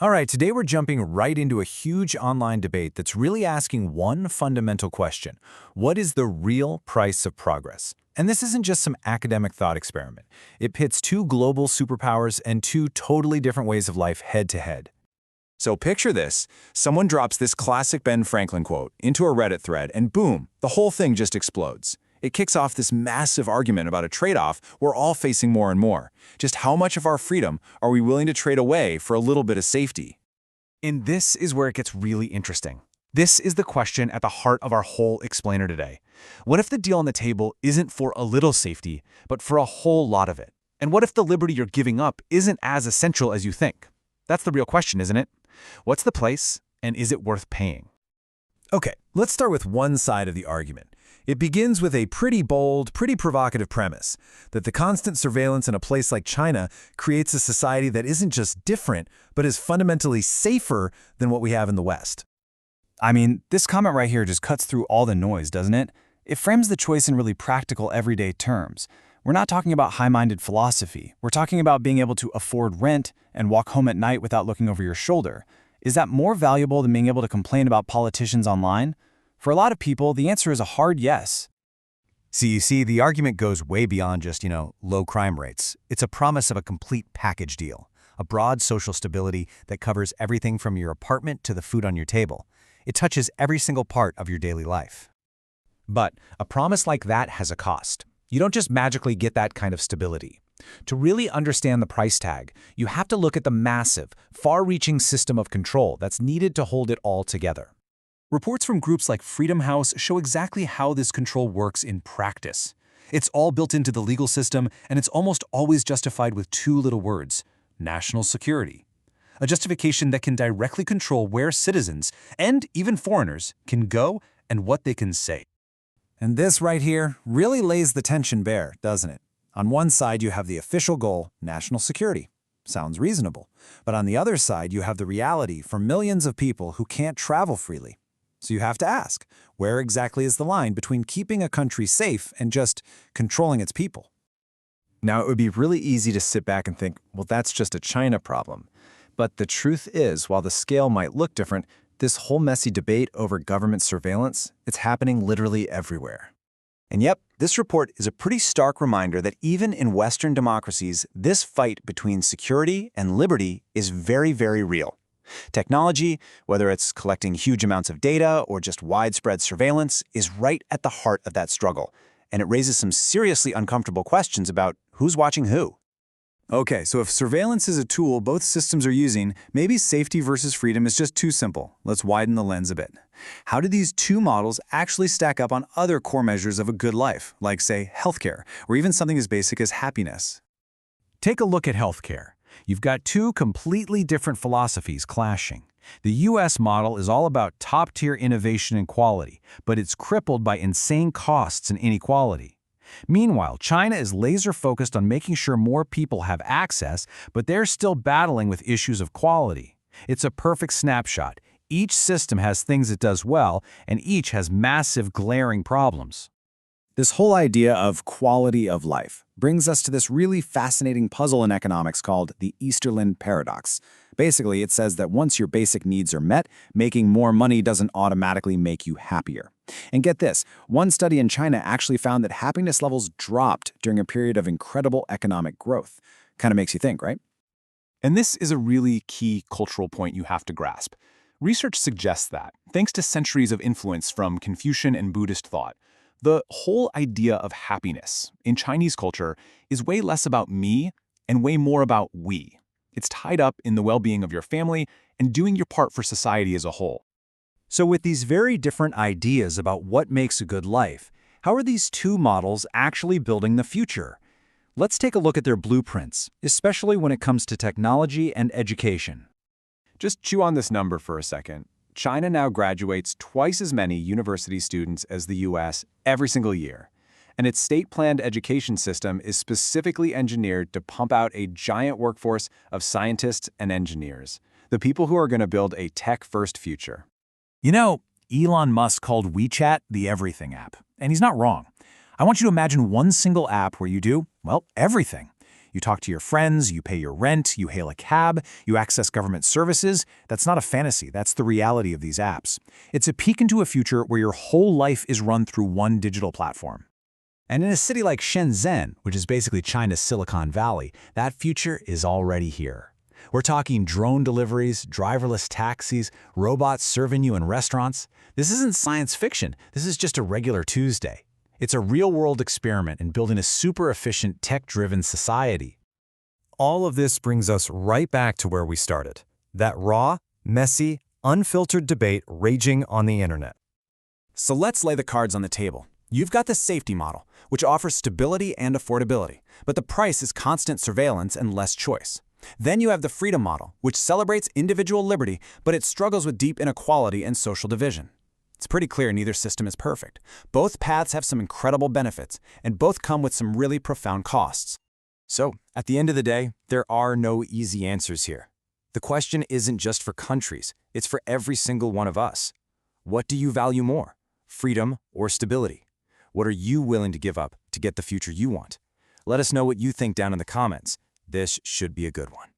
All right, today we're jumping right into a huge online debate that's really asking one fundamental question. What is the real price of progress? And this isn't just some academic thought experiment. It pits two global superpowers and two totally different ways of life head to head. So picture this. Someone drops this classic Ben Franklin quote into a Reddit thread, and boom, the whole thing just explodes. It kicks off this massive argument about a trade-off we're all facing more and more. Just how much of our freedom are we willing to trade away for a little bit of safety? And this is where it gets really interesting. This is the question at the heart of our whole explainer today. What if the deal on the table isn't for a little safety, but for a whole lot of it? And what if the liberty you're giving up isn't as essential as you think? That's the real question, isn't it? What's the price, and is it worth paying? Okay, let's start with one side of the argument. It begins with a pretty bold, pretty provocative premise that the constant surveillance in a place like China creates a society that isn't just different, but is fundamentally safer than what we have in the West. I mean, this comment right here just cuts through all the noise, doesn't it? It frames the choice in really practical, everyday terms. We're not talking about high-minded philosophy. We're talking about being able to afford rent and walk home at night without looking over your shoulder. Is that more valuable than being able to complain about politicians online? For a lot of people, the answer is a hard yes. You see, the argument goes way beyond just, low crime rates. It's a promise of a complete package deal, a broad social stability that covers everything from your apartment to the food on your table. It touches every single part of your daily life. But a promise like that has a cost. You don't just magically get that kind of stability. To really understand the price tag, you have to look at the massive, far-reaching system of control that's needed to hold it all together. Reports from groups like Freedom House show exactly how this control works in practice. It's all built into the legal system, and it's almost always justified with two little words: national security. A justification that can directly control where citizens, and even foreigners, can go and what they can say. And this right here really lays the tension bare, doesn't it? On one side, you have the official goal, national security. Sounds reasonable. But on the other side, you have the reality for millions of people who can't travel freely. So you have to ask, where exactly is the line between keeping a country safe and just controlling its people? Now, it would be really easy to sit back and think, well, that's just a China problem. But the truth is, while the scale might look different, this whole messy debate over government surveillance, it's happening literally everywhere. And yep, this report is a pretty stark reminder that even in Western democracies, this fight between security and liberty is very, very real. Technology, whether it's collecting huge amounts of data or just widespread surveillance, is right at the heart of that struggle, and it raises some seriously uncomfortable questions about who's watching who. Okay, so if surveillance is a tool both systems are using, maybe safety versus freedom is just too simple. Let's widen the lens a bit. How do these two models actually stack up on other core measures of a good life, like, say, healthcare, or even something as basic as happiness? Take a look at healthcare. You've got two completely different philosophies clashing. The U.S. model is all about top-tier innovation and quality, but it's crippled by insane costs and inequality. Meanwhile, China is laser-focused on making sure more people have access, but they're still battling with issues of quality. It's a perfect snapshot. Each system has things it does well, and each has massive, glaring problems. This whole idea of quality of life brings us to this really fascinating puzzle in economics called the Easterlin paradox. Basically, it says that once your basic needs are met, making more money doesn't automatically make you happier. And get this, one study in China actually found that happiness levels dropped during a period of incredible economic growth. Kind of makes you think, right? And this is a really key cultural point you have to grasp. Research suggests that, thanks to centuries of influence from Confucian and Buddhist thought, the whole idea of happiness in Chinese culture is way less about me and way more about we. It's tied up in the well-being of your family and doing your part for society as a whole. So with these very different ideas about what makes a good life, how are these two models actually building the future? Let's take a look at their blueprints, especially when it comes to technology and education. Just chew on this number for a second. China now graduates twice as many university students as the US every single year, and its state-planned education system is specifically engineered to pump out a giant workforce of scientists and engineers, the people who are going to build a tech-first future. Elon Musk called WeChat the everything app, and he's not wrong. I want you to imagine one single app where you do, well, everything. You talk to your friends, you pay your rent, you hail a cab, you access government services. That's not a fantasy, that's the reality of these apps. It's a peek into a future where your whole life is run through one digital platform. And in a city like Shenzhen, which is basically China's Silicon Valley, that future is already here. We're talking drone deliveries, driverless taxis, robots serving you in restaurants. This isn't science fiction, this is just a regular Tuesday. It's a real-world experiment in building a super-efficient, tech-driven society. All of this brings us right back to where we started. That raw, messy, unfiltered debate raging on the internet. So let's lay the cards on the table. You've got the safety model, which offers stability and affordability, but the price is constant surveillance and less choice. Then you have the freedom model, which celebrates individual liberty, but it struggles with deep inequality and social division. It's pretty clear neither system is perfect. Both paths have some incredible benefits, and both come with some really profound costs. So, at the end of the day, there are no easy answers here. The question isn't just for countries, it's for every single one of us. What do you value more, freedom or stability? What are you willing to give up to get the future you want? Let us know what you think down in the comments. This should be a good one.